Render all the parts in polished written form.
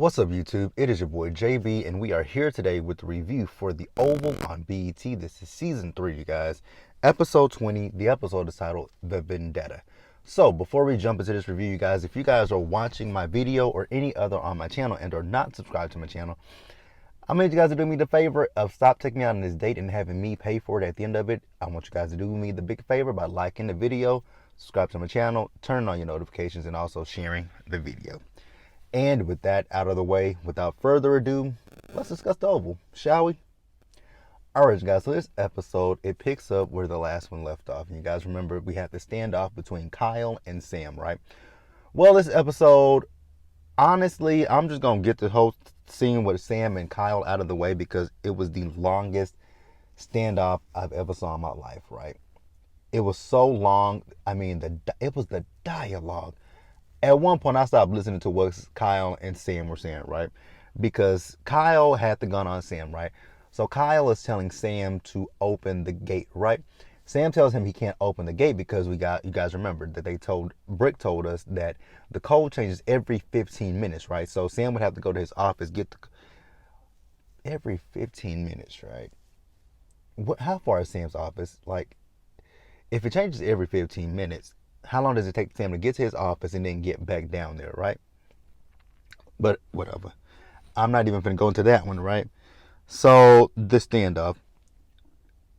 What's up, YouTube? It is your boy JB, and we are here today with the review for The Oval on BET. This is season 3, you guys. Episode 20. The episode is titled The Vendetta. So, before we jump into this review, you guys, if you guys are watching my video or any other on my channel and are not subscribed to my channel, I need you guys to do me the favor of stop taking me out on this date and having me pay for it at the end of it. I want you guys to do me the big favor by liking the video, subscribe to my channel, turning on your notifications, and also sharing the video. And with that out of the way, without further ado, let's discuss the Oval, shall we? Alright, guys, so this episode, it picks up where the last one left off. And you guys remember we had the standoff between Kyle and Sam, right? Well, this episode, honestly, I'm just going to get the whole scene with Sam and Kyle out of the way because it was the longest standoff I've ever saw in my life, right? It was so long. I mean, it was the dialogue. At one point, I stopped listening to what Kyle and Sam were saying, right? Because Kyle had the gun on Sam, right? So Kyle is telling Sam to open the gate, right? Sam tells him he can't open the gate because you guys remember that Brick told us that the code changes every 15 minutes, right? So Sam would have to go to his office, every 15 minutes, right? How far is Sam's office? Like, if it changes every 15 minutes, how long does it take Sam to get to his office and then get back down there, right? But whatever. I'm not even going to go into that one, right? So the standoff.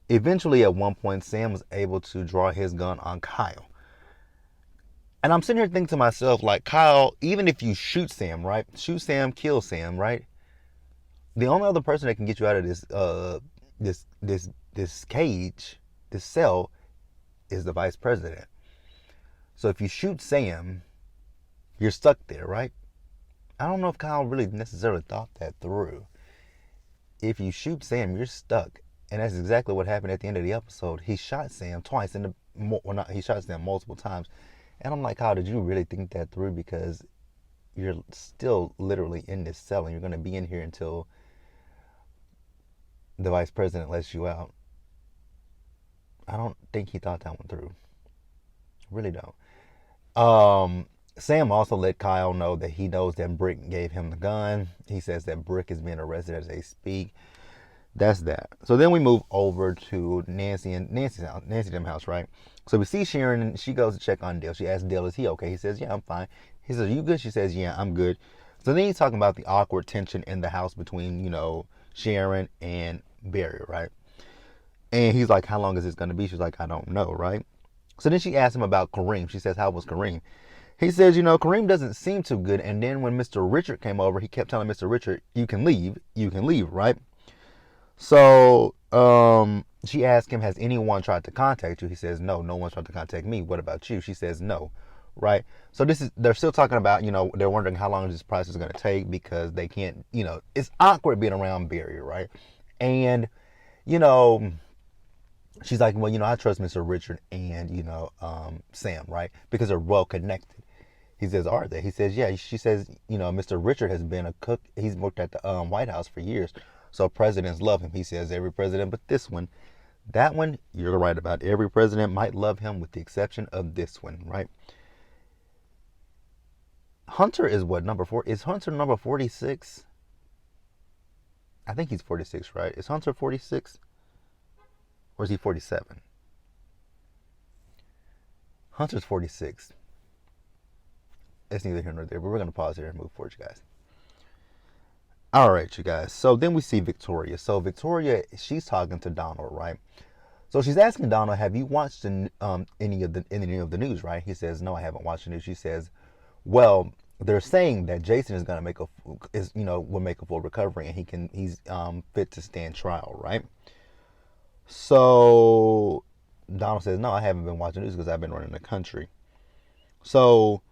Eventually, at one point, Sam was able to draw his gun on Kyle. And I'm sitting here thinking to myself, like, Kyle, even if you shoot Sam, right? Shoot Sam, kill Sam, right? The only other person that can get you out of this cage, this cell, is the vice president. So if you shoot Sam, you're stuck there, right? I don't know if Kyle really necessarily thought that through. If you shoot Sam, you're stuck. And that's exactly what happened at the end of the episode. He shot Sam twice. He shot Sam multiple times. And I'm like, Kyle, did you really think that through? Because you're still literally in this cell and you're going to be in here until the vice president lets you out. I don't think he thought that one through. Really don't. Sam also let Kyle know that he knows that Brick gave him the gun. He says that Brick is being arrested as they speak. That's that. So then we move over to Nancy's house, right? So we see Sharon and she goes to check on Dale. She asks Dale, is he okay? He says, yeah, I'm fine. He says, are you good? She says, yeah, I'm good. So then he's talking about the awkward tension in the house between, Sharon and Barry, right? And he's like, how long is this going to be? She's like, I don't know, right? So then she asks him about Kareem. She says, how was Kareem? He says, Kareem doesn't seem too good. And then when Mr. Richard came over, he kept telling Mr. Richard, you can leave, right? So she asked him, has anyone tried to contact you? He says, no one's tried to contact me. What about you? She says, no, right? So they're still talking about, they're wondering how long this process is going to take because they can't, it's awkward being around Barry, right? And, she's like, well, I trust Mr. Richard and, Sam, right? Because they're well connected. He says, are they? He says, yeah. She says, Mr. Richard has been a cook. He's worked at the White House for years. So presidents love him. He says every president but this one. That one, you're right about. Every president might love him with the exception of this one, right? Hunter is what, number 4? Is Hunter number 46? I think he's 46, right? Is Hunter 46? Or is he 47? Hunter's 46. It's neither here nor there, but we're going to pause here and move forward, you guys. All right, you guys. So then we see Victoria. So Victoria, she's talking to Donald, right? So she's asking Donald, have you watched any of the news, right? He says, no, I haven't watched the news. She says, well, they're saying that Jason is going to will make a full recovery and he's fit to stand trial, right? So Donald says, no, I haven't been watching news because I've been running the country. So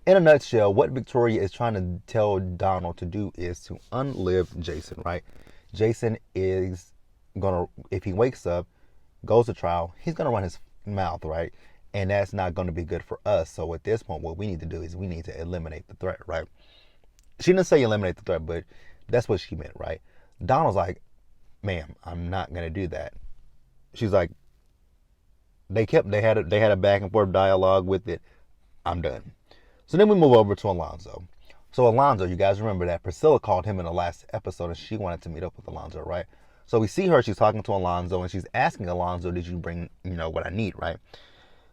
in a nutshell, what Victoria is trying to tell Donald to do is to unlive Jason, right? Jason is going to, if he wakes up, goes to trial, he's going to run his mouth, right? And that's not going to be good for us. So at this point, what we need to do is we need to eliminate the threat, right? She didn't say eliminate the threat, but that's what she meant, right? Donald's like, ma'am, I'm not going to do that. She's like, they had a back and forth dialogue with it. I'm done. So then we move over to Alonzo. So Alonzo, you guys remember that Priscilla called him in the last episode and she wanted to meet up with Alonzo, right? So we see her, she's talking to Alonzo and she's asking Alonzo, did you bring, what I need, right?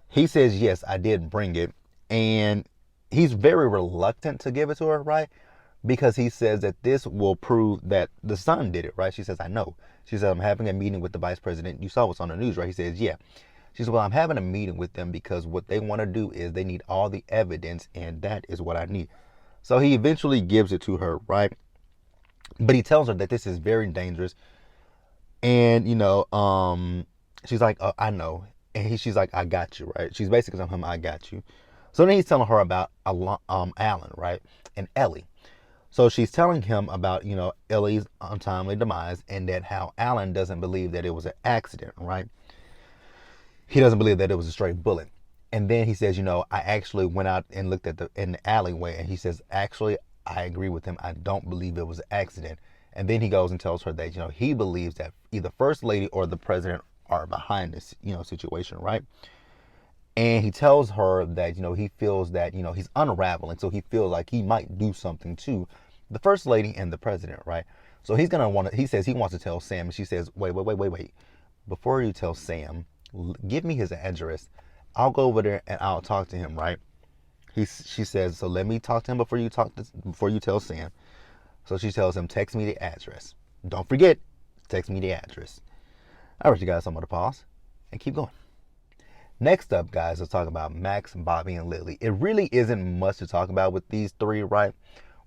He says, yes, I did bring it. And he's very reluctant to give it to her, right? Because he says that this will prove that the son did it, right? She says, I know. She said, I'm having a meeting with the vice president. You saw what's on the news, right? He says, yeah. She said, well, I'm having a meeting with them because what they want to do is they need all the evidence, and that is what I need. So he eventually gives it to her, right? But he tells her that this is very dangerous. And, she's like, I know. And she's like, I got you, right? She's basically telling him, I got you. So then he's telling her about Alan, right? And Ellie. So she's telling him about, Ellie's untimely demise and that how Alan doesn't believe that it was an accident, right? He doesn't believe that it was a straight bullet. And then he says, I actually went out and looked in the alleyway, and he says, actually, I agree with him. I don't believe it was an accident. And then he goes and tells her that, he believes that either First Lady or the President are behind this, situation, right? And he tells her that, he feels that, he's unraveling. So he feels like he might do something to the First Lady and the President, right? So he says he wants to tell Sam. And she says, wait. Before you tell Sam, give me his address. I'll go over there and I'll talk to him, right? She says, so let me talk to him before you tell Sam. So she tells him, text me the address. Don't forget, text me the address. All right, you guys, I'm going to pause and keep going. Next up, guys, let's talk about Max, Bobby, and Lily. It really isn't much to talk about with these three, right?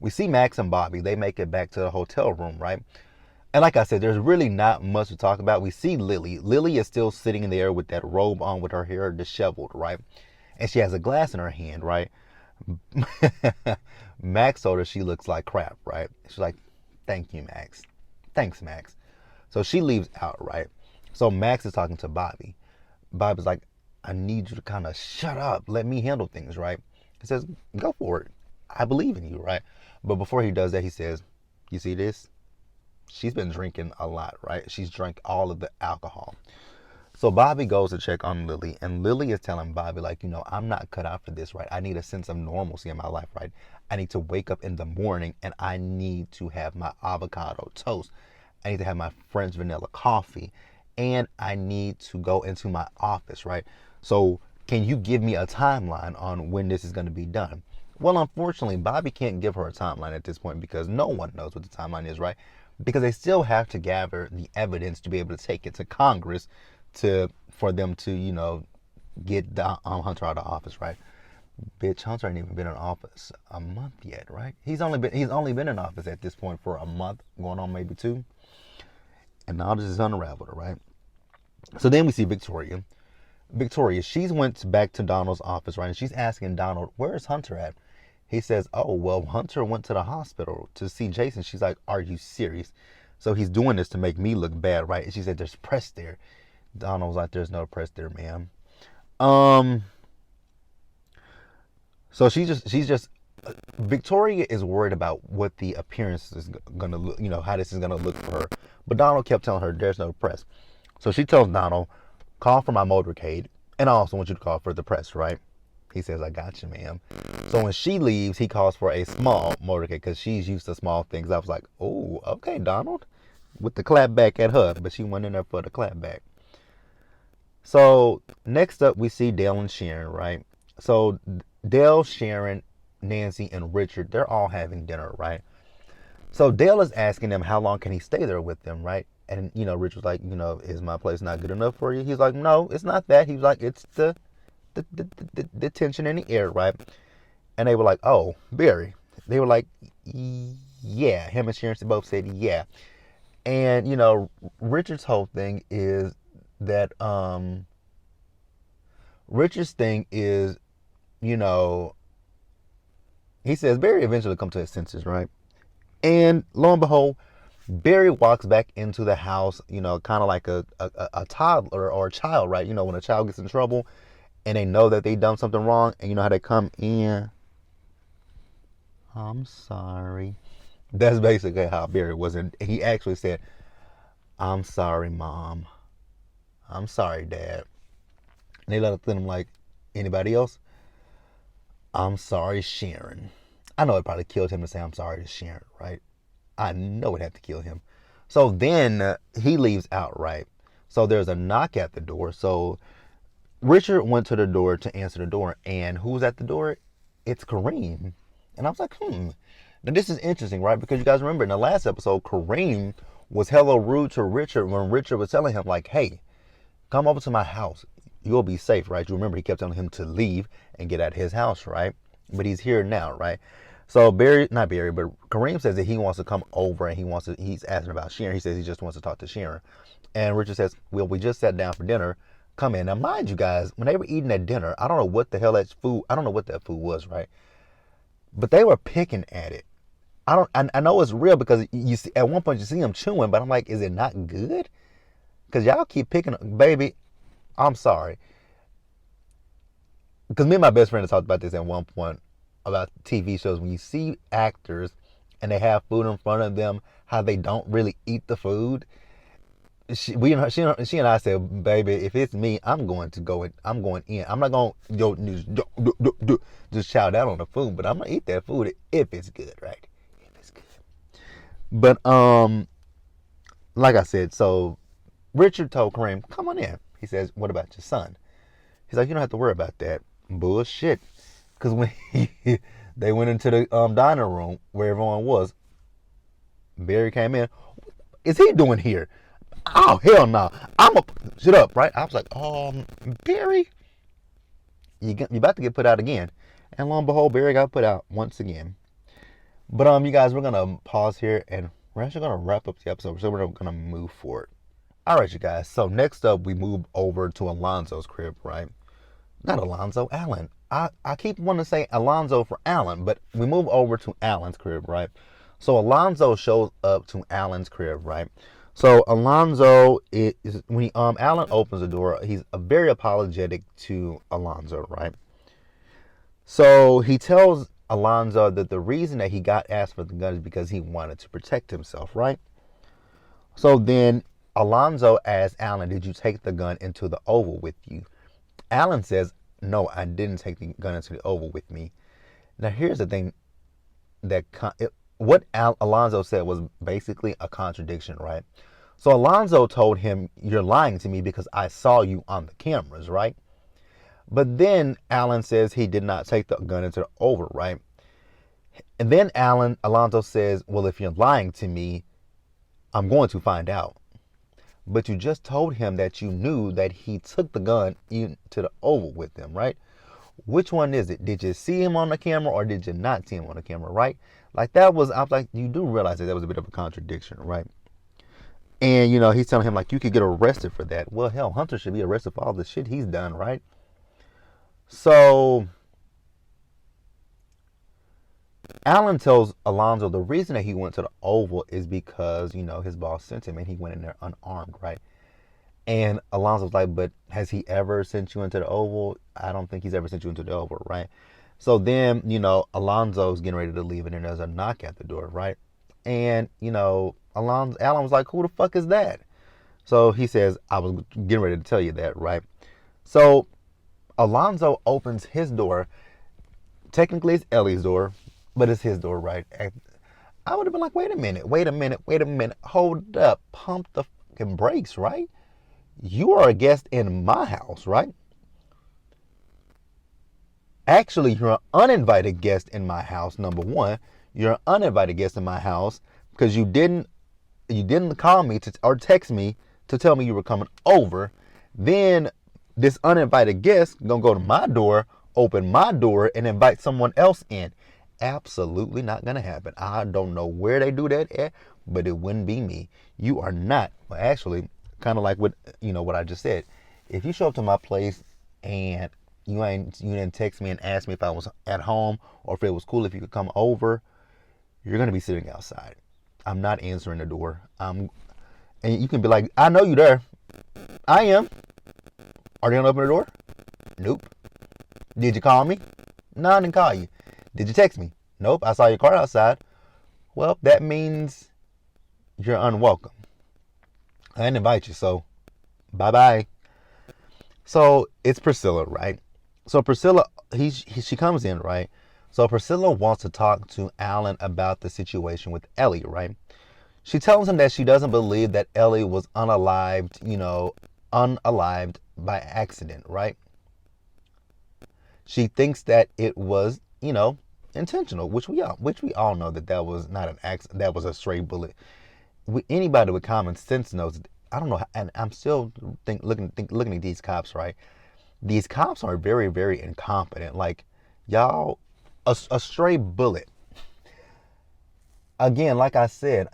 We see Max and Bobby. They make it back to the hotel room, right? And like I said, there's really not much to talk about. We see Lily. Lily is still sitting there with that robe on with her hair disheveled, right? And she has a glass in her hand, right? Max told her she looks like crap, right? She's like, thank you, Max. Thanks, Max. So she leaves out, right? So Max is talking to Bobby. Bobby's like, I need you to kind of shut up. Let me handle things, right? He says, go for it. I believe in you, right? But before he does that, he says, you see this? She's been drinking a lot, right? She's drank all of the alcohol. So Bobby goes to check on Lily, and Lily is telling Bobby, like, I'm not cut out for this, right? I need a sense of normalcy in my life, right? I need to wake up in the morning and I need to have my avocado toast. I need to have my French vanilla coffee, and I need to go into my office, right? So can you give me a timeline on when this is going to be done? Well, unfortunately, Bobby can't give her a timeline at this point because no one knows what the timeline is, right? Because they still have to gather the evidence to be able to take it to Congress for them to, get Hunter out of office, right? Bitch, Hunter ain't even been in office a month yet, right? He's only been in office at this point for a month, going on maybe two. And now this is unraveled, right? So then we see Victoria. She's went back to Donald's office, right? And she's asking Donald, where's Hunter at? He says, oh, well, Hunter went to the hospital to see Jason. She's like, are you serious? So he's doing this to make me look bad, right? And she said, there's press there. Donald was like, there's no press there, ma'am. So Victoria is worried about what the appearance is going to look, how this is going to look for her. But Donald kept telling her there's no press. So she tells Donald, call for my motorcade, and I also want you to call for the press, right? He says, I got you, ma'am. So when she leaves, he calls for a small motorcade because she's used to small things. I was like, oh, okay, Donald, with the clap back at her, but she went in there for the clap back. So next up, we see Dale and Sharon, right? So Dale, Sharon, Nancy, and Richard, they're all having dinner, right? So Dale is asking them how long can he stay there with them, right? And, Richard's like, is my place not good enough for you? He's like, no, it's not that. He's like, it's the tension in the air, right? And they were like, oh, Barry. They were like, yeah. Him and Sharon both said, yeah. And, Richard's whole thing is that, Richard's thing is, he says Barry eventually come to his senses, right? And lo and behold, Barry walks back into the house, kind of like a toddler or a child, right? When a child gets in trouble and they know that they done something wrong, and you know how they come in, I'm sorry. That's basically how Barry was. And he actually said, I'm sorry, Mom. I'm sorry, Dad. And they looked at him like, anybody else? I'm sorry, Sharon. I know it probably killed him to say I'm sorry to Sharon, right? I know it had to kill him. So then he leaves outright. So there's a knock at the door. So Richard went to the door to answer the door, and who's at the door? It's Kareem. And I was like, Now this is interesting, right? Because you guys remember in the last episode, Kareem was hella rude to Richard when Richard was telling him, like, hey, come over to my house. You'll be safe, right? You remember he kept telling him to leave and get out of his house, right? But he's here now, right? So not Barry, but Kareem says that he wants to come over and he's asking about Sharon. He says he just wants to talk to Sharon. And Richard says, well, we just sat down for dinner. Come in. Now, mind you guys, when they were eating at dinner, I don't know what the hell I don't know what that food was, right? But they were picking at it. I know it's real because you see, at one point you see them chewing, but I'm like, is it not good? Because y'all keep picking, baby, I'm sorry. Because me and my best friend talked about this at one point about TV shows. When you see actors and they have food in front of them, how they don't really eat the food. She and I said, baby, if it's me, I'm going in. I'm not going to just shout out on the food, but I'm going to eat that food if it's good, right? If it's good. But, like I said, so Richard told Kareem, come on in. He says, what about your son? He's like, you don't have to worry about that. Bullshit. Because when they went into the dining room where everyone was, Barry came in. Is he doing here? Oh, hell no. Shut up, right? I was like, Barry, you about to get put out again. And lo and behold, Barry got put out once again. But you guys, we're going to pause here and we're actually going to wrap up the episode. So we're going to move forward. All right, you guys. So next up, we move over to Alonzo's crib, right? Not Alonzo, Alan. I keep wanting to say Alonzo for Alan, but we move over to Alan's crib, right? So Alonzo shows up to Alan's crib, right? So Alonzo is when Alan opens the door, he's very apologetic to Alonzo, right? So he tells Alonzo that the reason that he got asked for the gun is because he wanted to protect himself, right? So then Alonzo asks Alan, did you take the gun into the Oval with you? Alan says, no, I didn't take the gun into the Oval with me. Now here's the thing what Alonzo said was basically a contradiction, right? So Alonzo told him, you're lying to me because I saw you on the cameras, right? But then Alan says he did not take the gun into the Oval, right? And then Alonzo says, well, if you're lying to me, I'm going to find out. But you just told him that you knew that he took the gun into the Oval with him, right? Which one is it? Did you see him on the camera or did you not see him on the camera, right? I was like, you do realize that was a bit of a contradiction, right? And, he's telling him, like, you could get arrested for that. Well, hell, Hunter should be arrested for all the shit he's done, right? So Alan tells Alonzo the reason that he went to the Oval is because, his boss sent him and he went in there unarmed, right? And Alonzo's like, but has he ever sent you into the Oval? I don't think he's ever sent you into the Oval, right? So then, Alonzo's getting ready to leave and then there's a knock at the door, right? And, Alan was like, who the fuck is that? So he says, I was getting ready to tell you that, right? So Alonzo opens his door. Technically it's Ellie's door, but it's his door, right? I would have been like, wait a minute. Hold up. Pump the fucking brakes, right? You are a guest in my house, right? Actually, you're an uninvited guest in my house, number one. You're an uninvited guest in my house because you didn't call me or text me to tell me you were coming over. Then this uninvited guest gonna go to my door, open my door, and invite someone else in. Absolutely not gonna happen. I don't know where they do that at, but it wouldn't be me. You are not. Well, actually, kind of like what I just said. If you show up to my place and you didn't text me and ask me if I was at home or if it was cool if you could come over, you're gonna be sitting outside. I'm not answering the door. And you can be like, I know you there. I am. Are they gonna open the door? Nope. Did you call me? No, I didn't call you. Did you text me? Nope. I saw your car outside. Well, that means you're unwelcome. I didn't invite you, so bye-bye. So it's Priscilla, right? So Priscilla, she comes in, right? So Priscilla wants to talk to Alan about the situation with Ellie, right? She tells him that she doesn't believe that Ellie was unalived by accident, right? She thinks that it was, intentional, which we all know that was not an accident. That was a stray bullet. Anybody with common sense knows. I don't know, and I'm still looking at these cops, right? These cops are very, very incompetent. Like, y'all, a stray bullet. Again, like I said,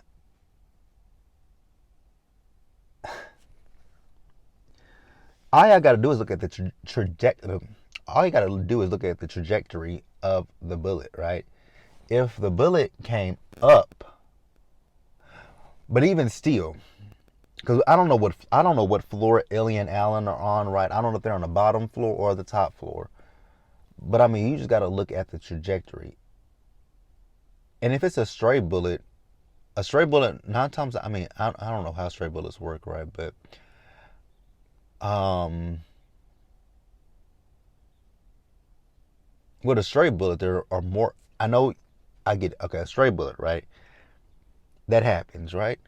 all you gotta do is look at the trajectory. All you gotta do is look at the trajectory of the bullet, right? If the bullet came up, but even still, because I don't know what floor Ellie and Alan are on, right? I don't know if they're on the bottom floor or the top floor. But I mean, you just gotta look at the trajectory. And if it's a stray bullet, nine times, I mean, I don't know how stray bullets work, right? But um, with a stray bullet, there are more. I know, I get okay, a stray bullet, right? That happens, right?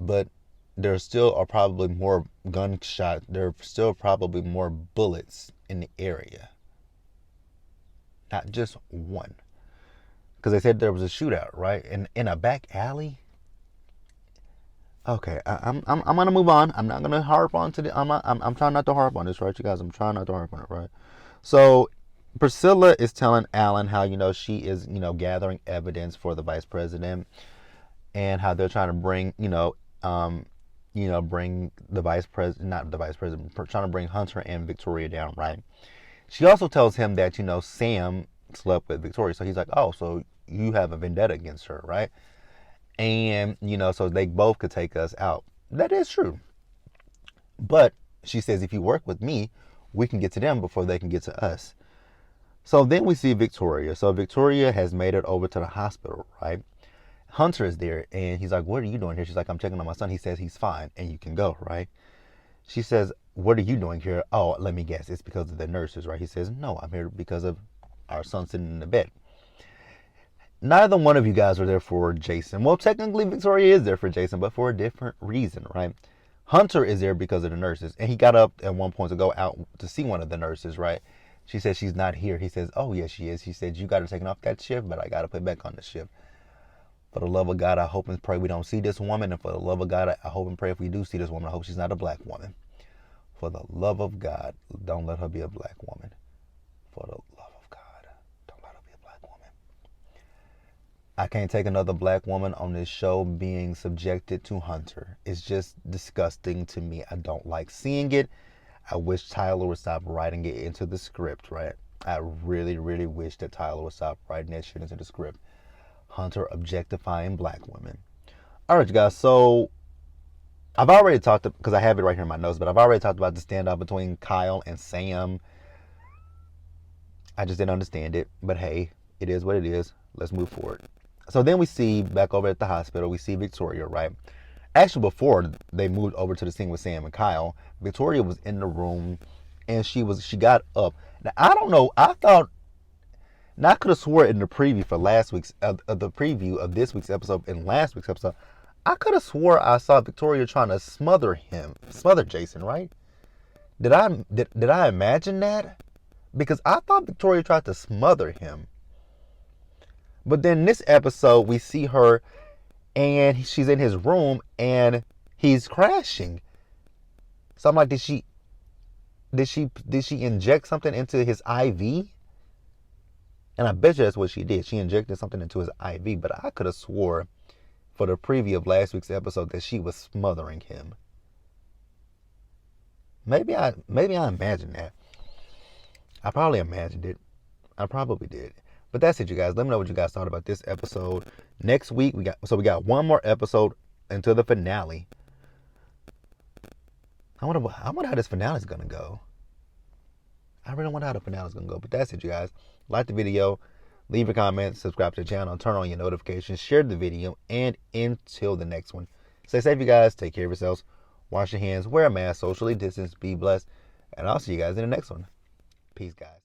But there still are probably more gunshots. There are still probably more bullets in the area, not just one. Because they said there was a shootout, right? In a back alley. Okay, I'm gonna move on. I'm not gonna harp on to the. I'm trying not to harp on this, right, you guys? I'm trying not to harp on it, right? So Priscilla is telling Alan how she is gathering evidence for the vice president, and how they're trying to bring bring the vice president, not the vice president, trying to bring Hunter and Victoria down, right? She also tells him that Sam slept with Victoria, so he's like, oh, so you have a vendetta against her, right? And so they both could take us out. That is true, but she says if you work with me, we can get to them before they can get to us. So then we see Victoria. So Victoria has made it over to the hospital, right? Hunter is there, and he's like, what are you doing here? She's like, I'm checking on my son. He says he's fine, and you can go, right? She says, what are you doing here? Oh, let me guess. It's because of the nurses, right? He says, no, I'm here because of our son sitting in the bed. Neither one of you guys are there for Jason. Well, technically, Victoria is there for Jason, but for a different reason, right? Hunter is there because of the nurses, and he got up at one point to go out to see one of the nurses, right? She says she's not here. He says, oh, yes, she is. He said, you got her taken off that shift, but I got to put back on the shift. For the love of God, I hope and pray we don't see this woman. And for the love of God, I hope and pray if we do see this woman, I hope she's not a black woman. For the love of God, don't let her be a black woman. For the love of God, don't let her be a black woman. I can't take another black woman on this show being subjected to Hunter. It's just disgusting to me. I don't like seeing it. I wish Tyler would stop writing it into the script, right? I really, really wish that Tyler would stop writing that shit into the script. Hunter objectifying black women. All right, you guys. So I've already talked, because I have it right here in my notes, but I've already talked about the standoff between Kyle and Sam. I just didn't understand it. But hey, it is what it is. Let's move forward. So then we see, back over at the hospital, we see Victoria, right? Actually, before they moved over to the scene with Sam and Kyle, Victoria was in the room, and she got up. Now, I don't know. Now, I could have swore in the preview for the preview of this week's episode and last week's episode, I could have swore I saw Victoria trying to smother Jason, right? Did I imagine that? Because I thought Victoria tried to smother him. But then this episode, we see her, and she's in his room, and he's crashing. So I'm like, did she inject something into his IV? And I bet you that's what she did. She injected something into his IV. But I could have swore for the preview of last week's episode that she was smothering him. Maybe I imagined that. I probably imagined it. I probably did. But that's it, you guys. Let me know what you guys thought about this episode. Next week we got one more episode until the finale. I wonder how this finale is gonna go. I really wonder how the finale is gonna go. But that's it, you guys. Like the video, leave a comment, subscribe to the channel, turn on your notifications, share the video, and until the next one, stay safe, you guys. Take care of yourselves. Wash your hands, wear a mask, socially distance, be blessed, and I'll see you guys in the next one. Peace, guys.